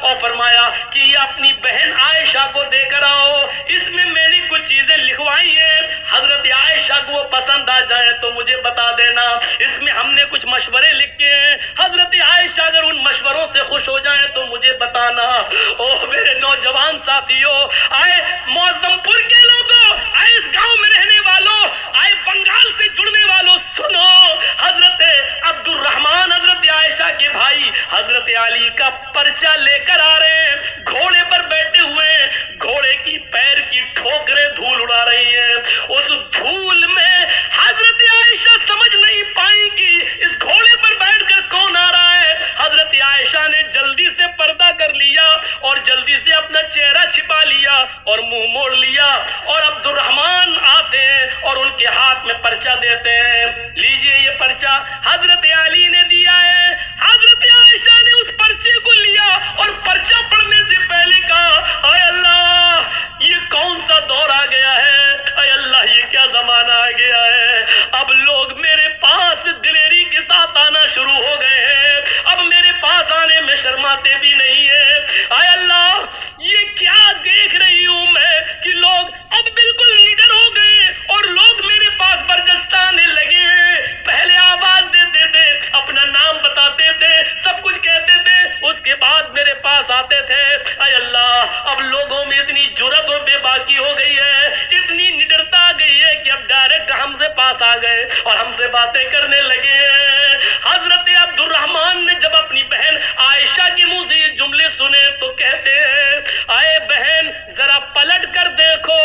اور فرمایا کہ یہ اپنی بہن عائشہ کو دے کر آؤ، اس میں میں نے کچھ چیزیں لکھوائی ہیں، حضرت عائشہ کو وہ پسند آ جائے تو مجھے بتا دینا، اس میں ہم نے کچھ مشورے لکھے ہیں، حضرت عائشہ اگر ان مشوروں سے خوش ہو جائیں تو مجھے بتانا۔ او میرے نوجوان ساتھیوں، آئے معظم پور کے لوگوں، آئے اس گاؤں میں رہنے والوں، آئے بنگال سے جڑنے والوں، سنو، حضرت عبد الرحمن حضرت عائشہ کے بھائی حضرت علی کا پرچہ لے کر آ رہے ہیں، گھوڑے پر بیٹھے ہوئے، گھوڑے کی پیر کی ٹھوکریں دھول اڑا رہی ہیں، اس دھول میں حضرت عائشہ سمجھ نہیں پائیں گی اس گھوڑے پر بیٹھ کر کون آ رہا ہے۔ حضرت عائشہ نے جلدی سے پردہ کر لیا اور جلدی سے اپنا چہرہ چھپا لیا اور منہ موڑ لیا، اور عبد الرحمن آتے ہیں اور ان کے ہاتھ میں پرچہ دیتے ہیں، لیجئے یہ پرچہ حضرت علی نے دیا ہے۔ حضرت عائشہ نے اس پرچے کو لیا اور پرچہ پڑھنے سے پہلے کہا، اے اللہ یہ کون سا دور آ گیا ہے، اے اللہ یہ کیا زمانہ آ گیا ہے، اب لوگ میرے پاس دلیری کے ساتھ آنا شروع ہو گئے ہیں، اب میرے پاس آنے میں شرماتے بھی نہیں ہیں، اے اللہ یہ کیا دیکھ رہی ہوں میں کہ لوگ اب بالکل نڈر ہو گئے اور لوگ میرے پاس برجستہ آنے لگے ہیں، پہلے آواز دیتے تھے، اپنا نام بتاتے تھے، سب کچھ کہتے تھے، اس کے بعد میرے پاس آتے تھے، اے اللہ اب لوگوں میں اتنی جرأت اور بے باکی ہو گئی ہے، اتنی نڈرتا آ گئی ہے کہ اب ڈائریکٹ ہم سے پاس آ گئے اور ہم سے باتیں کرنے لگے ہیں۔ حضرت عبد الرحمن نے جب اپنی بہن عائشہ کے منہ سے یہ جملے سنے تو کہتے ہیں، اے بہن ذرا پلٹ کر دیکھو،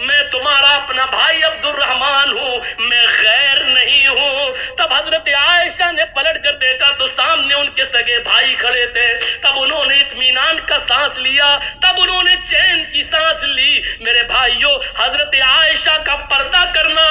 میں تمہارا اپنا بھائی عبد الرحمن ہوں، میں غیر نہیں ہوں۔ تب حضرت عائشہ نے پلٹ کر دیکھا تو سامنے ان کے سگے بھائی کھڑے تھے، تب انہوں نے اطمینان کا سانس لیا، تب انہوں نے چین کی سانس لی۔ میرے بھائیوں، حضرت عائشہ کا پردہ کرنا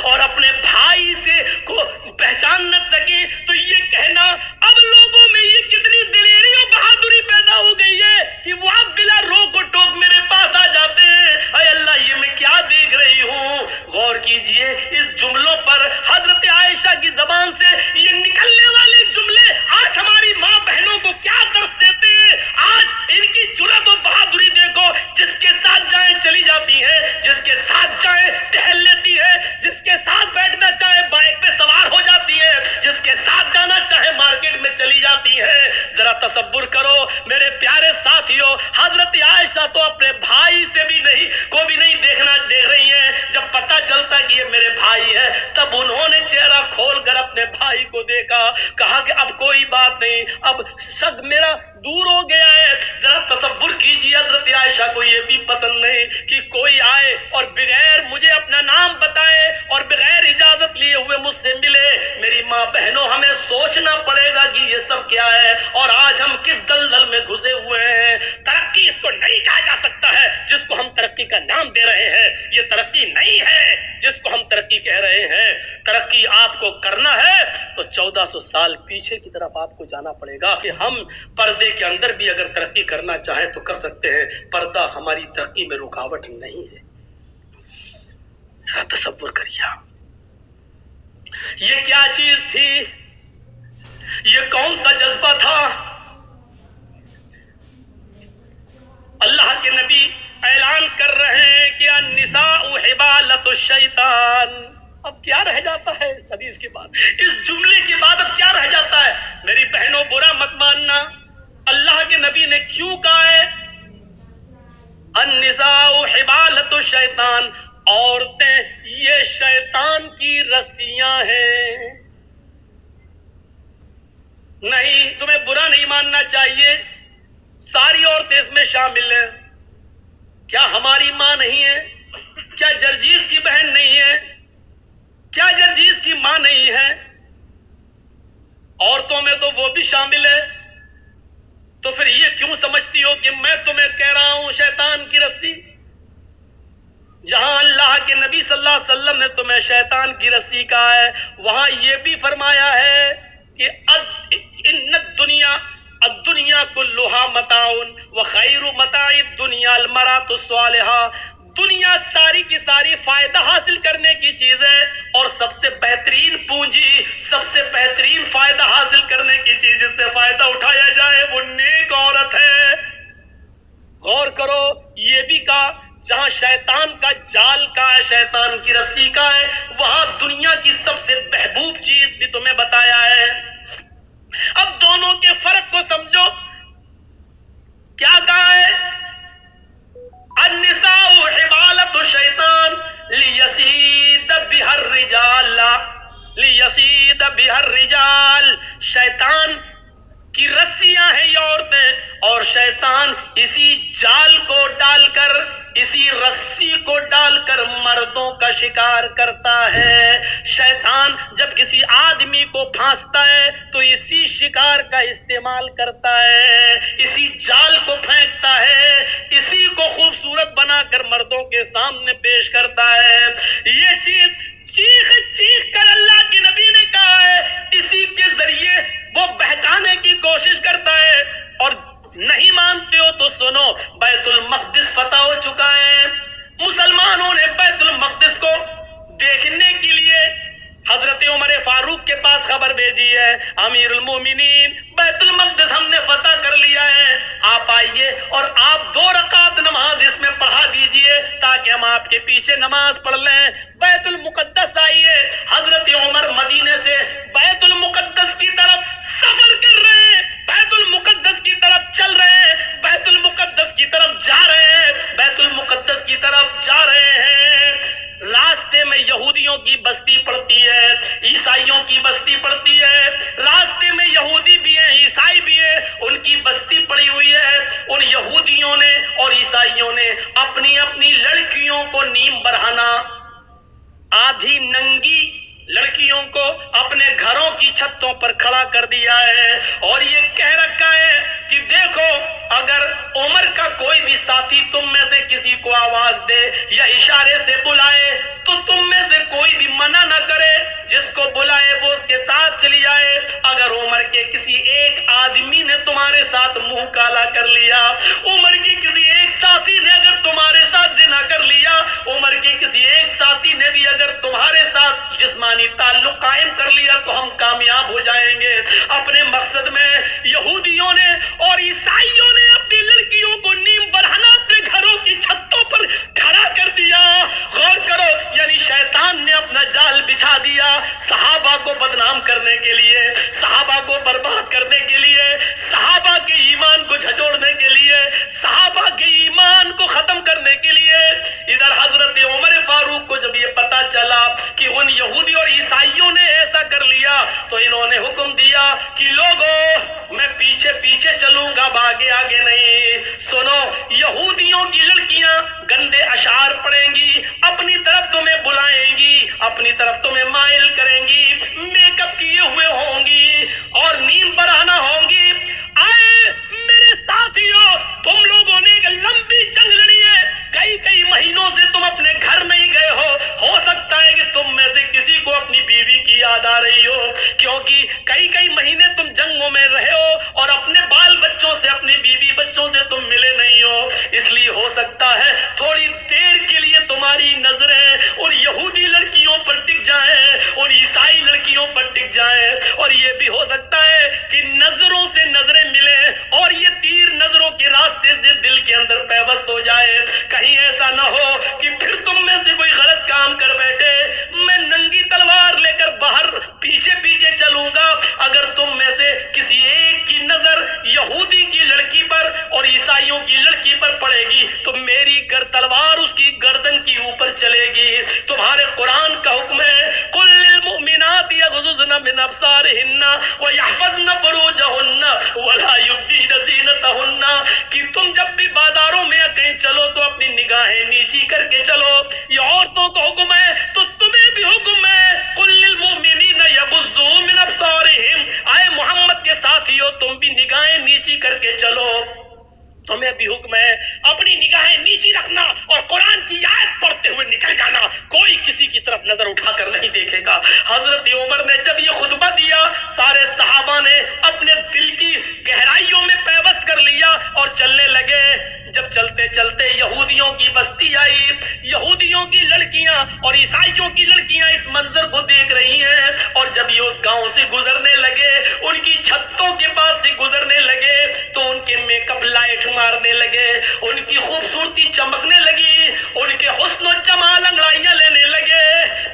اور اپنے بھائی سے کو پہچان نہ سکے تو یہ کہنا، اب لوگوں میں یہ کتنی دلیری اور بہادری پیدا ہو گئی ہے کہ وہ اب بلا روک و ٹوک میرے پاس آ جاتے ہیں۔ اے اللہ یہ میں کیا دیکھ رہی ہوں، غور کیجئے اس جملوں پر، حضرت عائشہ کی زبان سے یہ نکلنے والے جملے آج ہماری ماں بہنوں کو کیا درس دیتے ہیں۔ آج ان کی جرأت و بہادری دیکھو، جس کے ساتھ جائیں چلی جاتی ہے، جس کے ساتھ جائیں ٹہل لیتی ہے، جس کے ساتھ بیٹھنا چاہے بائک پہ سوار ہو جاتی ہے، جس کے ساتھ جانا چاہے مارکیٹ میں چلی جاتی ہے۔ ذرا تصور کرو میرے پیارے ساتھیوں، حضرت عائشہ تو اپنے بھائی سے بھی نہیں دیکھنا دیکھ رہی ہیں، جب پتہ چلتا کہ یہ میرے بھائی ہے تب انہوں نے چہرہ کھول کر اپنے بھائی کو دیکھا، کہا کہ اب کوئی بات نہیں، اب شک میرا دور ہو گیا ہے۔ ذرا تصور کیجیے حضرت عائشہ کو یہ بھی پسند نہیں کہ کوئی آئے اور بغیر مجھے اپنا نام بتائے اور بغیر اجازت لیے ہوئے مجھ سے ملے۔ میری ماں بہنوں ہمیں سوچنا پڑے گا کہ یہ سب کیا ہے اور آج ہم کس دلدل میں گھسے ہوئے ہیں۔ ترقی اس کو نہیں کہا جا سکتا ہے جس کو ہم ترقی کا نام دے رہے ہیں، یہ ترقی نہیں ہے جس کو ہم ترقی کہہ رہے ہیں۔ ترقی آپ کو کرنا ہے تو 1400 سال پیچھے کی طرف آپ کو جانا پڑے گا کہ ہم پردے کے اندر بھی اگر ترقی کرنا چاہیں تو کر سکتے ہیں، پردہ ہماری ترقی میں رکاوٹ نہیں ہے۔ ذرا تصور کریے یہ کیا چیز تھی، یہ کون سا جذبہ تھا۔ اللہ کے نبی اعلان کر رہے ہیں کہ النساء حبالۃ الشیطان۔ اب کیا رہ جاتا ہے اس حدیث کے بعد، اس جملے کے بعد اب کیا رہ جاتا ہے؟ میری بہنوں برا مت ماننا، اللہ کے نبی نے کیوں کہا ہے النساء حبالۃ الشیطان، عورتیں یہ شیطان کی رسیاں ہیں۔ نہیں، تمہیں برا نہیں ماننا چاہیے، ساری عورتیں اس میں شامل ہیں۔ کیا ہماری ماں نہیں ہے؟ کیا جرجیز کی بہن نہیں ہے؟ کیا جرجیز کی ماں نہیں ہے؟ عورتوں میں تو وہ بھی شامل ہے، تو پھر یہ کیوں سمجھتی ہو کہ میں تمہیں کہہ رہا ہوں شیطان کی رسی؟ جہاں اللہ کے نبی صلی اللہ علیہ وسلم نے تمہیں شیطان کی رسی کہا ہے، وہاں یہ بھی فرمایا ہے کہ ان الدنیا کلھا متاع وخیر متاع الدنیا المرأۃ الصالحہ۔ دنیا ساری کی ساری فائدہ حاصل کرنے کی چیز ہے اور سب سے بہترین پونجی، سب سے بہترین فائدہ حاصل کرنے کی چیز جس سے فائدہ اٹھایا جائے وہ نیک عورت غور کرو، یہ بھی کہا جہاں شیطان کا جال کا ہے، شیطان کی رسی کا ہے، وہاں دنیا کی سب سے محبوب چیز بھی تمہیں بتایا ہے۔ اب دونوں کے فرق کو سمجھو، کیا کہا ہے؟ النساء حبالۃ الشیطان لیصید بها الرجال، لیصید بها الرجال، شیطان کی رسیاں ہیں یہ عورتیں، اور شیطان اسی جال کو ڈال کر، اسی رسی کو ڈال کر مردوں کا شکار کرتا ہے۔ شیطان جب کسی آدمی کو پھانستا ہے تو اسی شکار کا استعمال کرتا ہے، اسی جال کو پھینکتا ہے، اسی کو خوبصورت بنا کر مردوں کے سامنے پیش کرتا ہے۔ یہ چیز چیخ چیخ کر اللہ کے نبی نے کہا ہے، اسی کے ذریعے وہ بہکانے کی کوشش کرتا ہے۔ اور نہیں مانتے ہو تو سنو، بیت المقدس فتح ہو چکا ہے، مسلمانوں نے بیت المقدس کو دیکھنے کے لیے حضرت عمر فاروق کے پاس خبر بھیجی ہے، امیر المومنین بیت المقدس ہم نے فتح کر لیا ہے، آپ آئیے اور آپ 2 رکعت نماز اس میں پڑھا دیجئے تاکہ ہم آپ کے پیچھے نماز پڑھ لیں۔ بیت المقدس آئیے، حضرت عمر مدینے سے بیت المقدس کی طرف سفر کر رہے ہیں، بیت المقدس کی طرف چل رہے ہیں، بیت المقدس کی طرف جا رہے ہیں، بیت المقدس کی طرف جا رہے ہیں۔ راستے میں یہودیوں کی بستی پڑتی ہے، عیسائیوں کی بستی پڑتی ہے، راستے میں یہودی بھی ہیں، عیسائی بھی ہیں، ان کی بستی پڑی ہوئی ہے۔ ان یہودیوں نے اور عیسائیوں نے اپنی اپنی لڑکیوں کو نیم برہنہ، آدھی ننگی لڑکیوں کو اپنے گھروں کی چھتوں پر کھڑا کر دیا ہے، اور یہ کہہ رکھا ہے کہ دیکھو اگر عمر کا کوئی بھی ساتھی تم میں سے کسی کو آواز دے یا اشارے سے بلائے تو تم میں سے کوئی بھی منع نہ کرے، جس کو بلائے وہ اس کے ساتھ چلی جائے۔ اگر عمر کے کسی ایک آدمی نے تمہارے ساتھ منہ کالا کر لیا، عمر کے کسی ایک ساتھی نے اگر تمہارے ساتھ زنا کر لیا، عمر کے کسی ایک ساتھی نے بھی اگر تمہارے ساتھ جسمانی تعلق قائم کر لیا تو ہم کامیاب ہو جائیں گے۔ اپنے مقصد میں یہودیوں نے اور عیسائیوں نے اپنی لڑکیوں کو نیم برہنہ اپنے گھروں کی چھتوں پر کھڑا کر دیا۔ غور کرو، یعنی شیطان نے اپنا جال بچھا دیا صحابہ کو بدنام کرنے کے لیے، صحابہ کو برباد کرنے کے لیے، صحابہ کے ایمان کو جھنجھوڑنے کے لیے، صحابہ کے ایمان کو ختم کرنے کے لیے۔ ادھر حضرت عمر فاروق کو جب یہ پتا چلا کہ ان یہودی اور عیسائیوں نے ایسا کر لیا تو انہوں نے حکم دیا کہ لوگوں میں پیچھے پیچھے چلوں گا، آگے آگے نہیں۔ سنو، یہودیوں کی لڑکیاں گندے اشعار پڑھیں گی، اپنی طرف تمہیں بلائیں گی، اپنی طرف تمہیں مائل کریں گی، میک اپ کیے ہوئے ہوں گی اور نیم برہنہ ہوں گی۔ آئے میرے ساتھیوں، تم لوگوں نے ایک لمبی جنگ لڑی ہے، کئی مہینوں سے تم اپنے گھر نہیں گئے ہو سکتا ہے کہ تم میں سے کسی کو اپنی بیوی کی یاد آ رہی ہو، کیونکہ کئی مہینے تم جنگوں میں رہے ہو اور اپنے بال بچوں سے، اپنی بیوی بچوں سے تم ملے نہیں ہو، اس لیے ہو سکتا ہے تھوڑی دیر کے لیے تمہاری نظریں ان یہودی لڑکیوں پر ٹک جائیں، ان عیسائی لڑکیوں پر ٹک جائیں، اور یہ بھی ہو سکتا ہے کہ نظروں سے نظریں ملیں اور یہ تیر نظروں کے راستے سے دل کے اندر پیوست ہو جائے۔ کہیں ایسا نہ ہو کہ پھر تم میں سے کوئی غلط کام کر بیٹھے، میں ننگی تلوار لے کر باہر پیچھے پیچھے چلوں گا۔ اگر تم میں سے کسی ایک کی نظر یہودی کی لڑکی پر اور عیسائیوں کی لڑکی پر پڑے گی تو میری تلوار اس کی گردن کی اوپر چلے گی۔ تمہارے قرآن کا حکم ہے، قل للمؤمنات یغضضن من ابصارهن ويحفظن فروجهن ولا يبدين زينتهن، کہ تم جب بھی بازاروں میں کہیں چلو تو اپنی نگاہیں نیچی کر کے چلو۔ یہ عورتوں کا حکم ہے تو تمہیں بھی حکم ہے، قل للمؤمنین یغضوا من ابصارهم، آئے محمد کے ساتھیو تم بھی نگاہیں نیچی کر کے چلو۔ تمہیں بھی حکم ہے اپنی نگاہیں نیچی رکھنا اور قرآن کی آیت پڑھتے ہوئے نکل جانا، کوئی کسی کی طرف نظر اٹھا کر نہیں دیکھے گا۔ حضرت عمر نے جب یہ خطبہ دیا، سارے صحابہ نے اپنے دل کی گہرائیوں میں پیوست کر لیا اور چلنے لگے۔ جب چلتے چلتے یہودیوں کی بستی آئی، یہودیوں کی لڑکیاں اور عیسائیوں کی لڑکیاں اس منظر کو دیکھ رہی ہیں، اور جب یہ اس گاؤں سے گزرنے لگے، ان کی چھتوں کے پاس سے گزرنے لگے تو ان کے میک اپ لائٹ مارنے لگے۔ لگے, ان کی خوبصورتی چمکنے لگی, ان کے حسن و جمال انگڑائیاں لینے لگے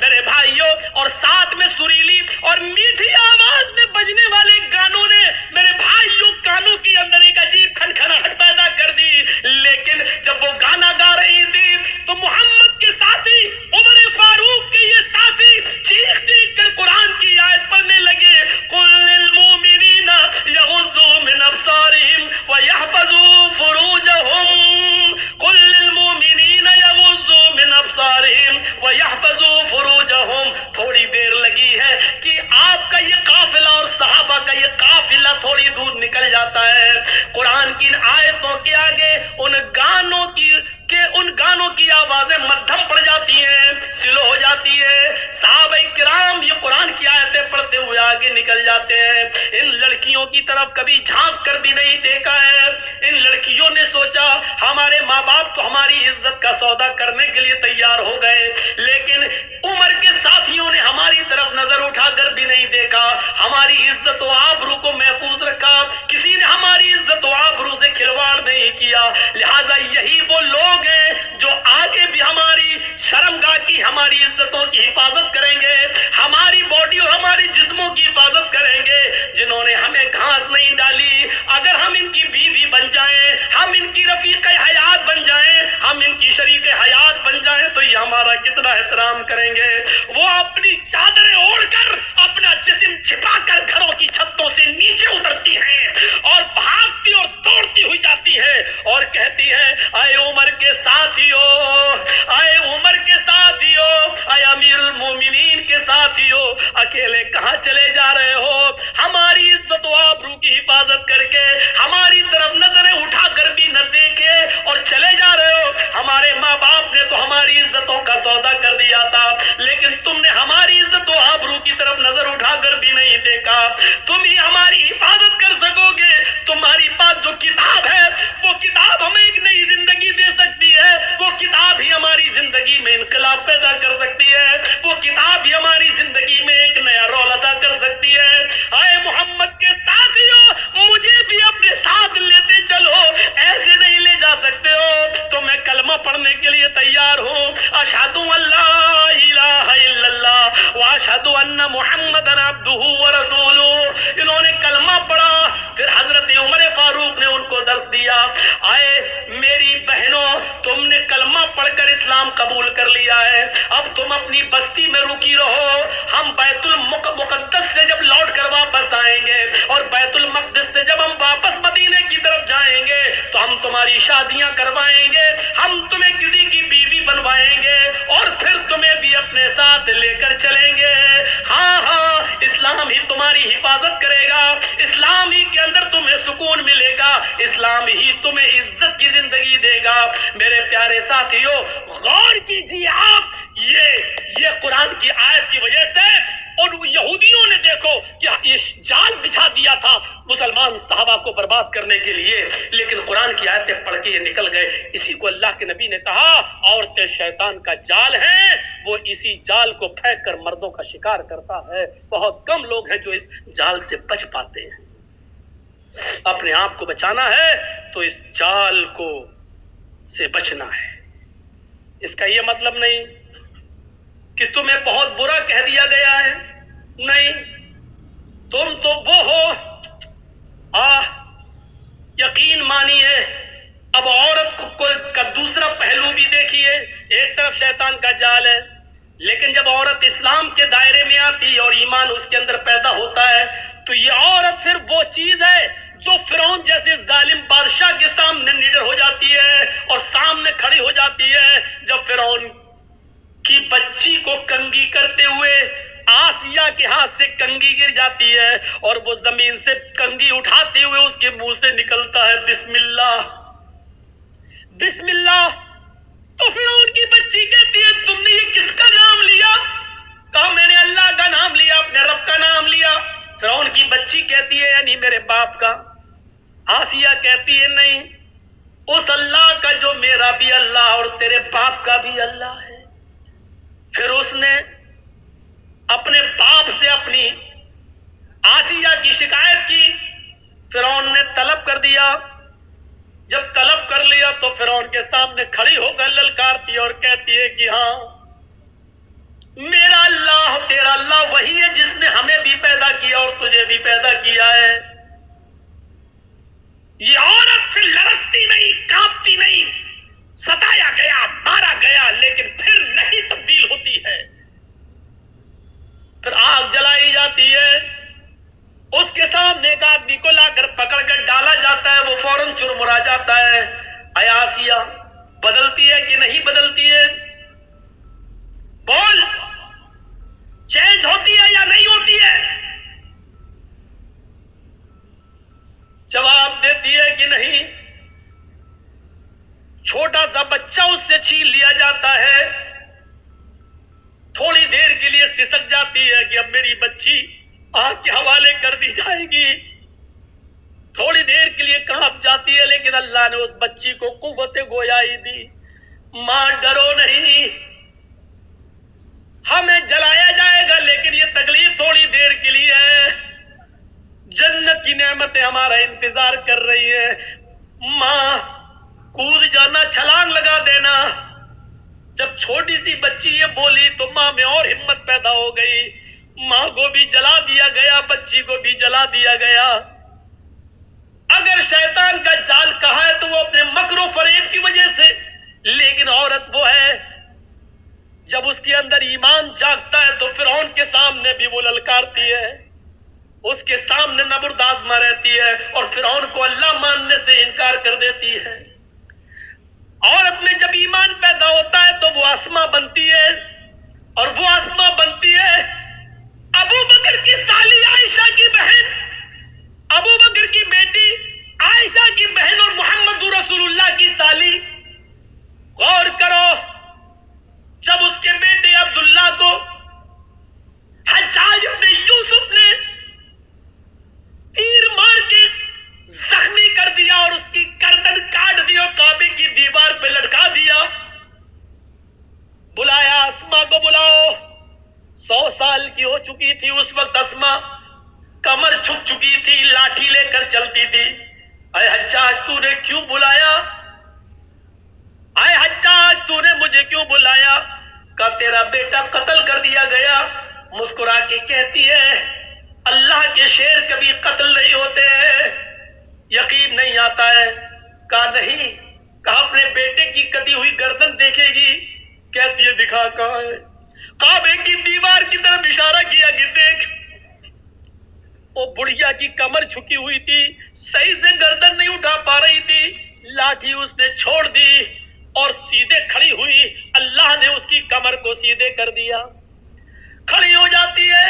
میرے بھائیوں. اور ساتھ میں سریلی اور میٹھی آواز میں بجنے والے گانوں نے میرے بھائیوں کانوں کے اندر ایک عجیب کھنکھناہٹ پیدا کر دی. لیکن جب وہ گانا گا رہی تھی تو محمد کے ساتھی, عمر فاروق کے یہ ساتھی چیخ چیخ کر قرآن کی آیت پڑھنے لگے, قل للمؤمنین یغضوا من ابصارہم ویحفظوا فروجہم, قل للمؤمنین یغضوا من ابصارہم ویحفظوا فروجہم. تھوڑی دیر لگی ہے کہ آپ کا یہ قافلہ اور صحابہ کا یہ قافلہ تھوڑی دور نکل جاتا ہے. قرآن کی ان آیتوں کے آگے ان گانوں کی آوازیں مدھم پڑ جاتی ہیں, سلو ہو جاتی ہے. صحابہ کرام یہ قرآن کی آیتیں پڑھتے ہوئے آگے نکل جاتے ہیں. ان لڑکیوں کی طرف کبھی جھانک کر بھی نہیں دیکھا ہے. ان لڑکیوں نے سوچا ہمارے ماں باپ تو ہماری عزت کا سودا کرنے کے لیے تیار ہو گئے, لیکن عمر کے ساتھیوں نے ہماری طرف نظر اٹھا کر بھی نہیں دیکھا, ہماری عزت و آبرو کو محفوظ رکھا, کسی نے ہماری عزت و آبرو سے کھلواڑ نہیں کیا. لہٰذا یہی وہ لوگ ہیں جو آگے بھی ہماری شرمگاہ کی, ہماری عزتوں کی حفاظت کریں گے, ہماری باڈی اور ہمارے جسموں کی حفاظت کریں گے, جنہوں نے ہمیں گھاس نہیں ڈالی. اگر ہم ان کی بیوی بن جائیں, ہم ان کی رفیق حیات بن جائیں, ہم ان کی شریک حیات بن جائیں تو یہ ہمارا کتنا احترام کریں گے. وہ اپنی چادریں اوڑھ کر, اپنا جسم چھپا کر گھروں کی چھتوں سے نیچے اترتی ہیں اور بھاگتی اور دوڑتی ہوئی جاتی ہے اور کہتی ہے, اے عمر کے ساتھیو, اے عمر کے ساتھیو, اے امیر المومنین کے ساتھیو, اکیلے کہاں چلے جا رہے ہو؟ ہماری عزت و آبرو کی حفاظت کر کے ہماری طرف نظریں اٹھا کر بھی نہ دیکھے اور چلے جا رہے ہو. ہمارے ماں باپ نے تو ہماری عزتوں کا سودا کر دیا تھا, لیکن تم نے ہماری عزت و آبرو کی طرف نظر اٹھا کر بھی نہیں دیکھا. تم ہی ہماری حفاظت کر سکو گے. تمہاری پاس جو کتاب ہے وہ کتاب ہمیں ایک نئی زندگی دے سکتی ہے, وہ کتاب ہی ہماری زندگی میں انقلاب پیدا کر سکتی ہے, وہ کتاب ہی ہماری زندگی میں ایک نیا رول ادا کر سکتی ہے. اے محمد کے ساتھیو, مجھے بھی اپنے ساتھ لیتے چلو, ایسے نہیں لے جا سکتے ہو تو میں کلمہ پڑھنے کے لیے تیار ہوں. اشہد ان لا الہ الا اللہ واشہد ان محمدن عبدہ ورسولہ. انہوں نے کلمہ پڑھا, پھر حضرت عمر فاروق نے ان کو درس دیا. آئے میری بہنوں, تم نے کلمہ پڑھ کر اسلام قبول کر لیا ہے, اب تم اپنی بستی میں رکی رہو. ہم بیت المقدس سے جب لوٹ کر واپس آئیں گے اور بیت المقدس سے جب ہم واپس مدینے کی طرف جائیں گے تو ہم تمہاری شادیاں کروائیں گے, ہم تمہیں کسی کی بیوی بنوائیں گے اور پھر تمہیں بھی اپنے ساتھ لے کر چلیں گے. ہاں ہاں, اسلام ہی تمہاری حفاظت کرے گا, اسلام ہی کے اندر تمہیں سکون ملے گا, اسلام ہی تمہیں عزت کی زندگی دے گا. میرے پیارے ساتھیوں, غور کیجیے آپ, یہ قرآن کی آیت کی وجہ سے اور یہودیوں نے دیکھو کہ یہ جال بچھا دیا تھا مسلمان صحابہ کو برباد کرنے کے لیے, لیکن قرآن کی آیتیں پڑھ کے یہ نکل گئے. اسی کو اللہ کے نبی نے کہا, عورتیں شیطان کا جال ہیں, وہ اسی جال کو پھینک کر مردوں کا شکار کرتا ہے. بہت کم لوگ ہیں جو اس جال سے بچ پاتے ہیں. اپنے آپ کو بچانا ہے تو اس جال کو سے بچنا ہے. اس کا یہ مطلب نہیں کہ تمہیں بہت برا کہہ دیا گیا ہے, نہیں, تم تو وہ ہو. یقین مانیے, اب عورت کا دوسرا پہلو بھی دیکھیے. ایک طرف شیطان کا جال ہے, لیکن جب عورت اسلام کے دائرے میں آتی اور ایمان اس کے اندر پیدا ہوتا ہے تو یہ عورت پھر وہ چیز ہے جو فرعون جیسے ظالم بادشاہ کے سامنے نڈر ہو جاتی ہے اور سامنے کھڑی ہو جاتی ہے. جب فرعون کی بچی کو کنگھی کرتے ہوئے آسیہ کے ہاتھ سے کنگھی گر جاتی ہے اور وہ زمین سے کنگھی اٹھاتے ہوئے اس کے منہ سے نکلتا ہے بسم اللہ, بسم اللہ, تو فرعون کی بچی کہتی ہے تم نے یہ کس کا نام لیا؟ کہا میں نے اللہ کا نام لیا, اپنے رب کا نام لیا. فرعون کی بچی کہتی ہے یعنی میرے باپ کا. آسیہ کہتی ہے نہیں, اس اللہ کا جو میرا بھی اللہ اور تیرے باپ کا بھی اللہ ہے. پھر اس نے اپنے باپ سے اپنی آسیہ کی شکایت کی. فرعون نے طلب کر دیا جب طلب کر لیا تو فرعون کے سامنے کھڑی ہو کر للکارتی ہے اور کہتی ہے کہ ہاں میرا اللہ تیرا اللہ وہی ہے جس نے ہمیں بھی پیدا کیا اور تجھے بھی پیدا کیا ہے. یہ عورت پھر لرزتی نہیں، کانپتی نہیں، ستایا گیا، مارا گیا، لیکن پھر نہیں تبدیل ہوتی ہے. پھر آگ جلائی جاتی ہے، اس کے سامنے ایک آدمی کو لا کر پکڑ کر ڈالا جاتا ہے، وہ فوراً چرمرا جاتا ہے. اے آسیہ بدلتی ہے کہ نہیں بدلتی ہے؟ بول، چینج ہوتی ہے یا نہیں ہوتی ہے؟ جواب دیتی ہے کہ نہیں. چھوٹا سا بچہ اس سے چھین لیا جاتا ہے، تھوڑی دیر کے لیے سسک جاتی ہے کہ اب میری بچی آگ کے حوالے کر دی جائے گی، تھوڑی دیر کے لیے کانپ جاتی ہے، لیکن اللہ نے اس بچی کو قوت گویائی دی. ماں ڈرو نہیں، ہمیں جلایا جائے گا لیکن یہ تکلیف تھوڑی دیر کے لیے ہے، جنت کی نعمتیں ہمارا انتظار کر رہی ہے. ماں کود جانا، چھلانگ لگا دینا. جب چھوٹی سی بچی یہ بولی تو ماں میں اور ہمت پیدا ہو گئی. ماں کو بھی جلا دیا گیا، بچی کو بھی جلا دیا گیا. اگر شیطان کا جال کہا ہے تو وہ اپنے مکر و فریب کی وجہ سے، لیکن عورت وہ ہے جب اس کے اندر ایمان جاگتا ہے تو فرعون کے سامنے بھی وہ للکارتی ہے، اس کے سامنے نبرد آزما رہتی ہے اور فرعون کو اللہ ماننے سے انکار کر دیتی ہے. عورت میں جب ایمان پیدا ہوتا ہے تو وہ اسما بنتی ہے، اور وہ اسما بنتی ہے ابو بکر کی سالی عائشہ کی بہن، ابو بکر کی بیٹی عائشہ کی بہن اور محمد رسول اللہ کی سالی. غور کرو، جب اس کے بیٹے عبداللہ کو حجاج ابن یوسف نے تیر مار کے زخمی کر دیا اور اس کی گردن کاٹ دی اور کعبے کی دیوار پہ لٹکا دیا، بلایا اسما کو، بلاؤ. 100 سال کی ہو چکی تھی اس وقت اسما، کمر جھک چکی تھی، لاٹھی لے کر چلتی تھی. اے حجاج تو نے کیوں بلایا؟ اے حجاج تو نے مجھے کیوں بلایا؟ کہ تیرا بیٹا قتل کر دیا گیا. مسکرا کے کہتی ہے اللہ کے شیر کبھی قتل نہیں ہوتے ہیں، یقین نہیں آتا ہے. کہا نہیں. کہا اپنے بیٹے کی کٹی ہوئی گردن دیکھے گی؟ کہتی ہے دکھا. کہاں ہے؟ کعبے کی دیوار کی طرف اشارہ کیا کہ دیکھ. وہ بڑھیا کی کمر جھکی ہوئی تھی، صحیح سے گردن نہیں اٹھا پا رہی تھی، لاٹھی اس نے چھوڑ دی اور سیدھے کھڑی ہوئی. اللہ نے اس کی کمر کو سیدھے کر دیا، کھڑی ہو جاتی ہے.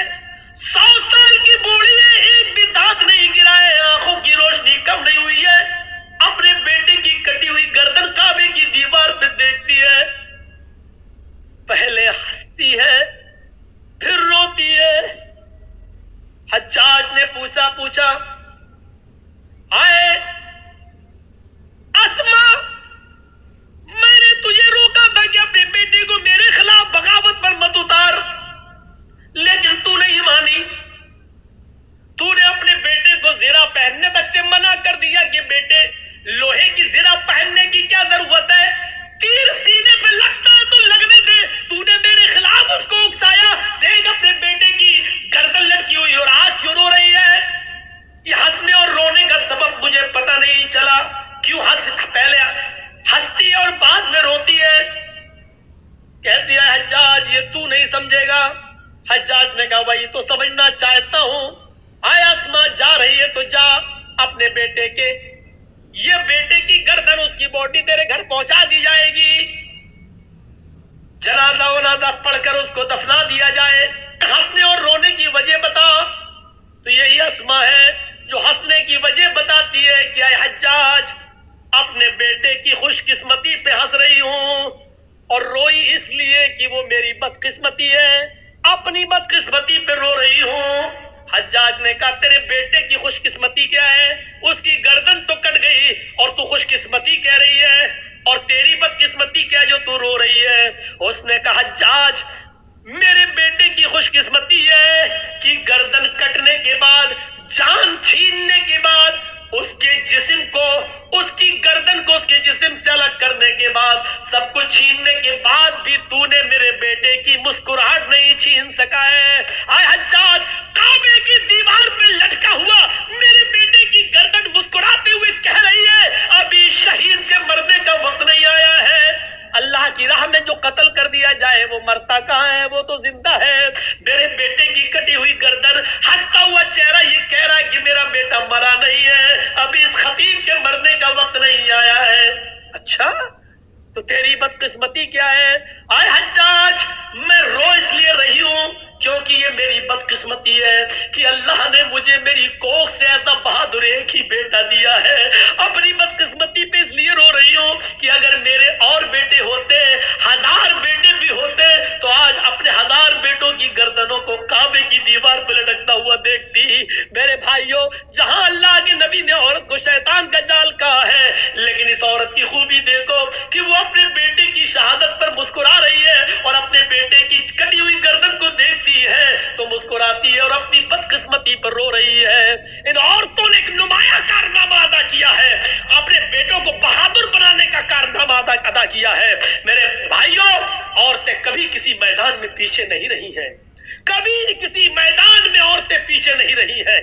100 سال کی بوڑھی ہے، ایک بھی دانت نہیں گرا ہے، آنکھوں کی روشنی کم نہیں ہوئی ہے، اپنے بیٹے کی کٹی ہوئی گردن کعبے کی دیوار پہ دیکھتی ہے. پہلے ہنستی ہے پھر روتی ہے. حجاج نے پوچھا آئے اسما، میں نے تجھے روکا تھا کہ اپنے بیٹے کو میرے خلاف بغاوت پر مت اتار، لیکن تو نہیں مانی. تو نے اپنے بیٹے کو زرہ پہننے تک سے منع کر دیا کہ بیٹے لوہے کی زرہ پہننے کی کیا ضرورت ہے، تیر سینے پہ لگتا ہے تو لگنے دے. تو نے میرے خلاف اس کو اکسایا، دیکھ اپنے بیٹے کی گردن لٹکی ہوئی اور آج کیوں رو رہی ہے. یہ ہنسنے اور رونے کا سبب مجھے پتہ نہیں چلا، کیوں پہلے ہنستی ہے اور بعد میں روتی ہے. کہتی ہے حجاج یہ تو نہیں سمجھے گا. حجاج نے کہا وہی تو سمجھنا چاہتا ہوں. آئے اسما جا رہی ہے تو جا اپنے بیٹے کے، یہ بیٹے کی گردن اس کی باڈی تیرے گھر پہنچا دی جائے گی، جنازہ ونازہ پڑھ کر اس کو دفنا دیا جائے. ہنسنے اور رونے کی وجہ بتا. تو یہی اسما ہے جو ہنسنے کی وجہ بتاتی ہے کہ اے حجاج اپنے بیٹے کی خوش قسمتی پہ ہنس رہی ہوں، اور روئی اس لیے کہ وہ میری بدقسمتی ہے، اپنی بدقسمتی پہ رو رہی ہوں. حجاج نے کہا تیرے بیٹے کی خوش قسمتی کیا ہے؟ اس کی گردن تو کٹ گئی اور تو خوش قسمتی کہہ رہی ہے، اور تیری بدقسمتی کیا جو تو رو رہی ہے؟ اس نے کہا حجاج میرے بیٹے کی خوش قسمتی ہے کہ گردن کٹنے کے بعد، جان چھیننے کے بعد اس کے جسم کو، اس کی گردن کے بعد, سب کچھ چھیننے کے بعد بھی تو نے میرے بیٹے کی مسکراہٹ نہیں چھین سکا ہے. اے حجاج, کعبے کی دیوار پہ لٹکا ہوا میرے بیٹے کی گردن مسکراتے ہوئے کہہ رہی ہے ابھی شہید کے مرنے کا وقت نہیں آیا ہے. اللہ کی راہ میں جو قتل کر دیا جائے وہ مرتا کہاں ہے, وہ تو زندہ ہے. میرے بیٹے کی کٹی ہوئی گردن, ہنستا ہوا چہرہ یہ کہہ رہا ہے کہ میرا بیٹا مرا نہیں ہے, ابھی اس خطیب کے مرنے کا وقت نہیں آیا ہے. اچھا تو تیری بدقسمتی کیا ہے؟ آئے حجاج, میں رو اس لیے رہی ہوں کیونکہ یہ میری بدقسمتی ہے کہ اللہ نے مجھے میری کوکھ سے ایسا بہادر ایک ہی بیٹا دیا ہے. اپنی بدقسمتی پہ اس لیے رو رہی ہوں کہ اگر میرے اور بیٹے ہوتے, 1000 بیٹے بھی ہوتے, تو آج اپنے 1000 بیٹوں کی گردنوں کو کعبے کی دیوار پہ لٹکتا ہوا دیکھتی. میرے بھائیوں, جہاں اللہ کے نبی نے عورت کو شیطان کا جال کہا ہے, لیکن اس عورت کی خوبی دیکھو کہ وہ اپنے بیٹے کی شہادت پر مسکرا رہی ہے اور اپنے بیٹے کی کٹی ہوئی گردن کو دیکھتی ہے تو مسکراتی ہے اور اپنی بدقسمتی پر رو رہی ہے. ان عورتوں نے ایک نمایاں کارنامہ ادا کیا ہے, اپنے بیٹوں کو بہادر بنانے کا کارنامہ ادا کیا ہے. میرے بھائیوں, عورتیں کبھی کسی میدان میں پیچھے نہیں رہی ہیں, کبھی کسی میدان میں عورتیں پیچھے نہیں رہی ہیں,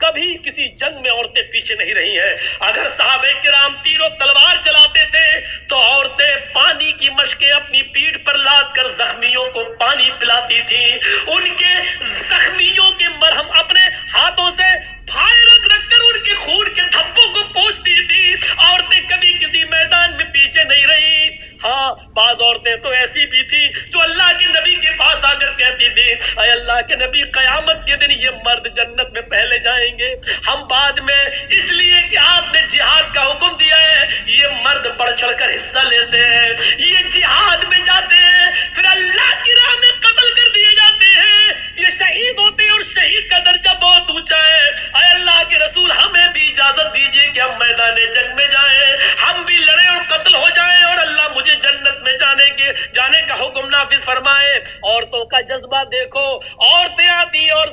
کبھی کسی جنگ میں عورتیں پیچھے نہیں رہی ہیں. اگر صحابہ کرام تیر و تلوار چلاتے تھے تو عورتیں پانی کی مشکیں اپنی پیٹھ پر لاد کر زخمیوں کو پانی پلاتی تھیں. ان کے زخمیوں کے مرہم اپنے ہاتھوں سے پھائے رکھ رکھ کر ان کے خون کے دھبوں کو پوچھتی تھی. عورتیں کبھی کسی میدان میں پیچھے نہیں رہی. ہاں, بعض عورتیں تو ایسی بھی تھی جو اللہ کے نبی کے پاس آ کر کہتی تھی اے اللہ کے نبی, قیامت کے دن یہ مرد جنت میں پہلے جائیں گے, ہم بعد میں, اس لیے کہ آپ نے جہاد کا حکم دیا ہے. یہ مرد بڑھ چڑھ کر حصہ لیتے ہیں, یہ جہاد میں جاتے ہیں, پھر اللہ کی راہ میں قتل کر دیے جاتے ہیں, یہ شہید ہوتے ہیں اور شہید کا درجہ بہت اونچا ہے. اے اللہ کے رسول, ہمیں بھی اجازت دیجیے کہ ہم میدان جنگ میں جائیں, ہم بھی لڑیں اور قتل ہو جائیں اور اللہ مجھے جنت میں جانے کا حکم نافذ فرمائے. عورتوں کا جذبہ دیکھو, عورتیں آتی اور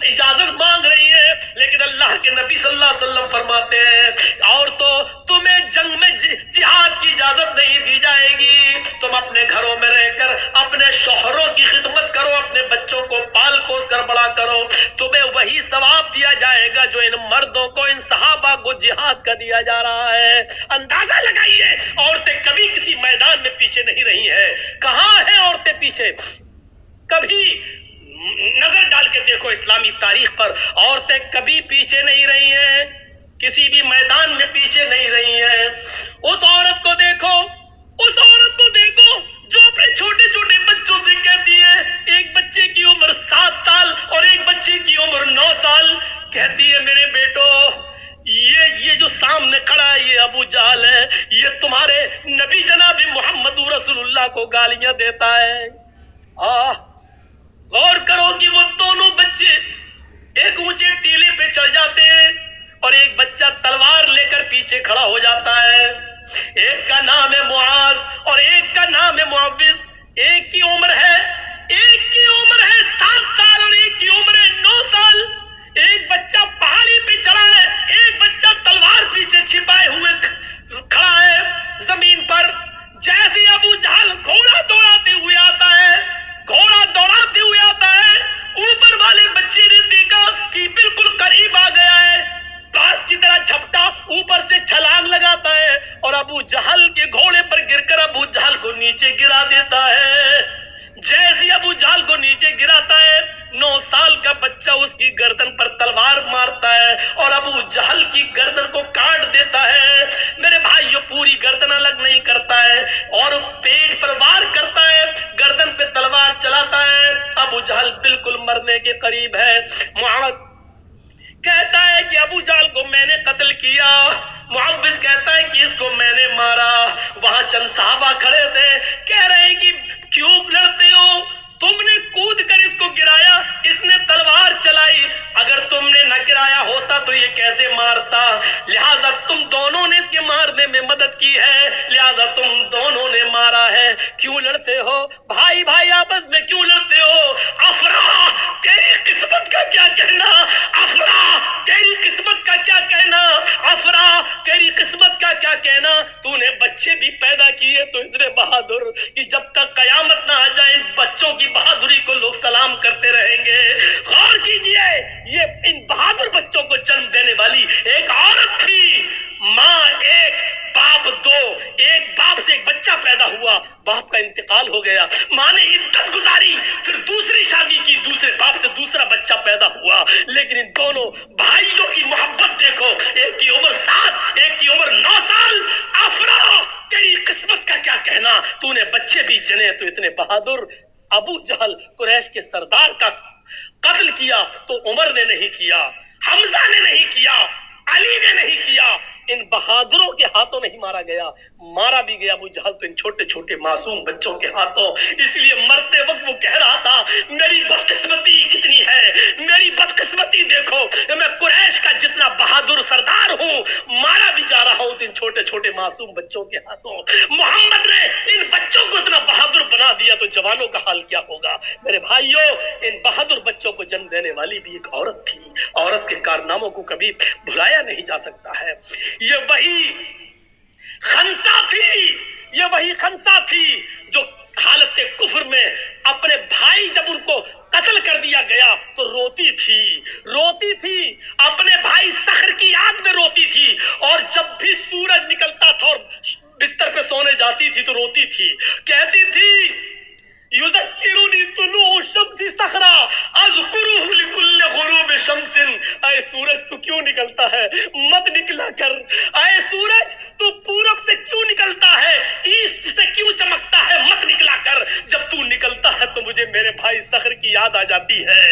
اجازت مانگ رہی ہیں, لیکن اللہ کے نبی صلی اللہ علیہ وسلم فرماتے ہیں عورتوں, تمہیں جنگ میں جہاد کی اجازت نہیں دی جائے گی. تم اپنے گھروں میں رہ کر اپنے شوہروں کی خدمت کرو, اپنے بچوں کو پال پوس کر بڑا کرو, تمہیں وہی ثواب دیا جائے گا جو ان مردوں کو, ان صحابہ کو جہاد کا دیا جا رہا ہے. اندازہ لگائیے, عورتیں کبھی کسی میدان میں پیچھے نہیں رہی ہیں. کہاں ہیں عورتیں پیچھے؟ کبھی نظر ڈال کے دیکھو اسلامی تاریخ پر, عورتیں کبھی پیچھے نہیں رہی ہیں, کسی بھی میدان میں پیچھے نہیں رہی ہیں. اس عورت کو دیکھو, اس عورت کو دیکھو جو اپنے چھوٹے چھوٹے بچوں سے کہتی ہے, ایک بچے کی عمر 7 سال اور ایک بچے کی عمر 9 سال, کہتی ہے میرے بیٹو, یہ جو سامنے کھڑا ہے یہ ابو جہل ہے, یہ تمہارے نبی جناب محمد رسول اللہ کو گالیاں دیتا ہے. غور کرو کہ وہ دونوں بچے ایک اونچے ٹیلے پہ چڑھ جاتے ہیں اور ایک بچہ تلوار لے کر پیچھے کھڑا ہو جاتا ہے. ایک کا نام ہے معاذ اور ایک کا نام ہے معوذ. ایک کی عمر ہے 7 سال اور ایک کی عمر ہے 9 سال. ایک بچہ پہاڑی پہ چڑھا ہے, ایک بچہ تلوار پیچھے چھپائے ہوئے کھڑا ہے زمین پر. جیسے ابو جہل گھوڑا دوڑاتے ہوئے آتا ہے, اوپر والے بچے نے دیکھا کہ بالکل قریب آ گیا ہے, باز کی طرح جھپٹا اوپر سے چھلانگ لگاتا ہے اور ابو جہل کے گھوڑے پر گر کر ابو جہل کو نیچے گرا دیتا ہے. جیسے ابو جہل کو نیچے گراتا ہے, 9 سال کا بچہ اس کی گردن پر تلوار مارتا ہے اور ابو جہل کی گردن کو کاٹ دیتا ہے. میرے بھائیو, پوری گردن الگ نہیں کرتا ہے اور پیٹ پر وار کرتا ہے, گردن پہ تلوار چلاتا ہے. ابو جہل بالکل مرنے کے قریب ہے. معاذ کہتا ہے کہ ابو جہل کو میں نے قتل کیا, معوذ کہتا ہے کہ اس کو میں نے مارا. وہاں چند صحابہ کھڑے تھے, کہہ رہے ہیں کہ کیوں لڑتے ہو, تم نے کود کر اس کو گرایا, اس نے تلوار چلائی, اگر تم نے نہ گرایا ہوتا تو یہ کیسے مارتا, لہٰذا تم دونوں نے اس کے مارنے میں مدد کی ہے, لہٰذا تم دونوں نے مارا ہے. کیوں لڑتے ہو بھائی, بھائی آپس میں کیوں لڑتے ہو؟ افرا تیری قسمت کا کیا کہنا, افرا تیری قسمت کا کیا کہنا, افرا تیری قسمت کا کیا کہنا, تو نے بچے بچے بھی پیدا کیے تو اتنے بہادر کہ جب تک قیامت نہ آ جائے ان بچوں کی بہادری کو لوگ سلام کرتے رہیں گے. غور کیجئے یہ ان بہادر بچوں کو جنم دینے والی ایک عورت تھی. ماں ایک باپ دو, ایک باپ سے ایک بچہ پیدا ہوا, باپ کا انتقال ہو گیا, ماں نے عدت گزاری, پھر دوسری شادی کی, دوسرے باپ سے دوسرا بچہ پیدا ہوا. لیکن ان دونوں بھائیوں کی محبت دیکھو, ایک کی عمر 7, ایک کی عمر 9 سال. افرا تیری قسمت کا کیا کہنا, تو نے بچے بھی جنے تو اتنے بہادر. ابو جہل قریش کے سردار کا قتل کیا تو عمر نے نہیں کیا, حمزہ نے نہیں کیا, علی نے نہیں کیا, ان بہادروں کے ہاتھوں نہیں مارا گیا. مارا بھی گیا ابو جہل تو ان چھوٹے چھوٹے معصوم بچوں کے ہاتھوں. اس لیے مرتے وقت وہ کہہ رہا تھا میری بدقسمتی کتنی ہے, میری بدقسمتی دیکھو, میں قریش کا جتنا بہادر سردار ہوں مارا بھی جا رہا ہوں ان چھوٹے چھوٹے معصوم بچوں کے ہاتھوں. محمد نے ان بچوں کو اتنا بہادر بنا دیا تو جوانوں کا حال کیا ہوگا. میرے بھائیوں, ان بہادر بچوں کو جنم دینے والی بھی ایک عورت تھی. عورت کے کارناموں کو کبھی بھلایا نہیں جا سکتا ہے. یہ وہی خنسا تھی, یہ وہی خنسا تھی جو حالت کفر میں اپنے بھائی جب ان کو قتل کر دیا گیا تو روتی تھی, اپنے بھائی صخر کی یاد میں روتی تھی, اور جب بھی سورج نکلتا تھا اور بستر پہ سونے جاتی تھی تو روتی تھی, کہتی تھی یذکرنی طلوع الشمس صخرا اذکرہ لکل غروب شمس. اے سورج تو کیوں نکلتا ہے, مت نکلا کر. اے سورج تو پورب سے کیوں نکلتا ہے, ایسٹ سے کیوں چمکتا ہے, مت نکلا کر. جب تو نکلتا ہے تو مجھے میرے بھائی صخر کی یاد آ جاتی ہے.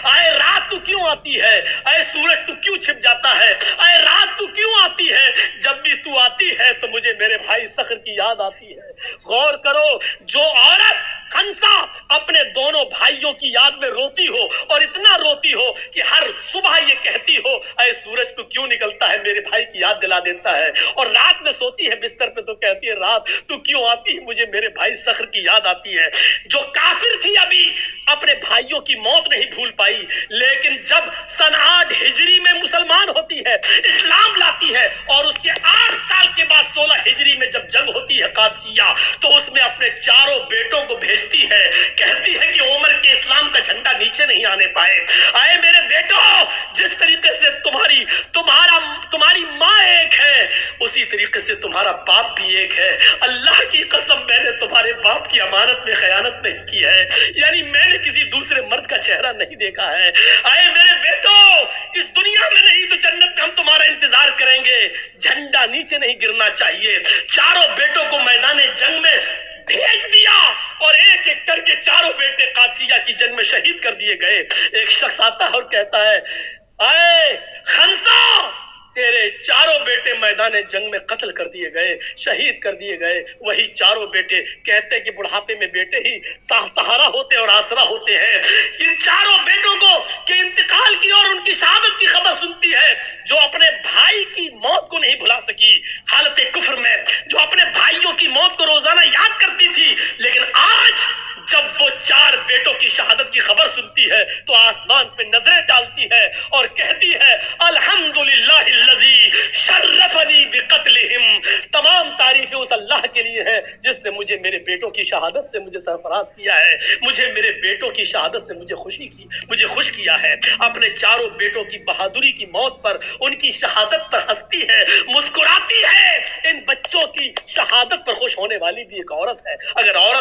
اے رات تو کیوں آتی ہے, اے سورج تو کیوں چھپ جاتا ہے, اے رات تو کیوں آتی ہے, جب بھی تو آتی ہے تو مجھے میرے بھائی صخر کی یاد آتی ہے. غور کرو, جو عورت خنسا اپنے دونوں بھائیوں کی یاد میں روتی ہو, اور اتنا روتی ہو کہ ہر صبح یہ کہتی ہو اے سورج تو کیوں نکلتا ہے, میرے بھائی کی یاد دلا دیتا ہے, اور رات میں سوتی ہے بستر پہ تو کہتی ہے رات تو کیوں آتی ہے, مجھے میرے بھائی صخر کی یاد آتی ہے. جو کافر تھی ابھی اپنے بھائیوں کی موت نہیں بھول پائی, لیکن جب سن 8 ہجری میں مسلمان ہوتی ہے, اسلام لاتی ہے, اور اس کے 8 سال کے بعد 16 ہجری میں جب جنگ ہوتی ہے قادسیہ, تو اس میں اپنے چاروں بیٹوں کو بھیجتی ہے, کہتی ہے کہ عمر کے اسلام کا جھنڈا نیچے نہیں آنے پائے. آئے میرے بیٹوں, جس طریقے سے تمہاری ماں ایک ہے اسی طریقے سے تمہارا باپ بھی ایک ہے. اللہ کی قسم میں نے تمہارے باپ کی امانت میں خیانت نہیں کی ہے, یعنی میں نے کسی دوسرے مرد کا چہرہ نہیں دیکھا ہے. آئے میرے بیٹوں, اس دنیا میں نہیں تو جنت میں ہم تمہارا انتظار کریں گے. جھنڈا نیچے نہیں گرنا چاہیے. چاروں بیٹوں کو میدان جنگ میں بھیج دیا, اور ایک ایک کر کے چاروں بیٹے قادسیہ کی جنگ میں شہید کر دیے گئے. ایک شخص آتا ہے اور کہتا ہے اے خنسا, تیرے چاروں بیٹے میدان جنگ میں قتل کر دیے گئے, شہید کر دیے گئے. وہی چاروں بیٹے کہتے کہ بڑھاپے میں بیٹے ہی سہارا ہوتے اور آسرا ہوتے ہیں. ان چاروں بیٹوں کو کہ انتقال کی اور ان کی شہادت کی خبر سنتی ہے, جو اپنے بھائی کی موت کو نہیں بھلا سکی حالت کفر میں, جو اپنے بھائیوں کی موت کو روزانہ یاد کرتی تھی, لیکن آج جب وہ 4 بیٹوں کی شہادت کی خبر سنتی ہے تو آسمان پہ نظریں ڈالتی ہے اور کہتی ہے الحمدللہ الذی شرفنی بقتلہم. تمام تعریفیں اس اللہ کے لیے ہے جس نے مجھے میرے بیٹوں کی شہادت سے مجھے سرفراز کیا ہے, مجھے میرے بیٹوں کی شہادت سے مجھے خوش کیا ہے. اپنے چاروں بیٹوں کی بہادری کی موت پر, ان کی شہادت پر ہنستی ہے, مسکراتی ہے. ان بچوں کی شہادت پر خوش ہونے والی بھی ایک عورت ہے. اگر عورت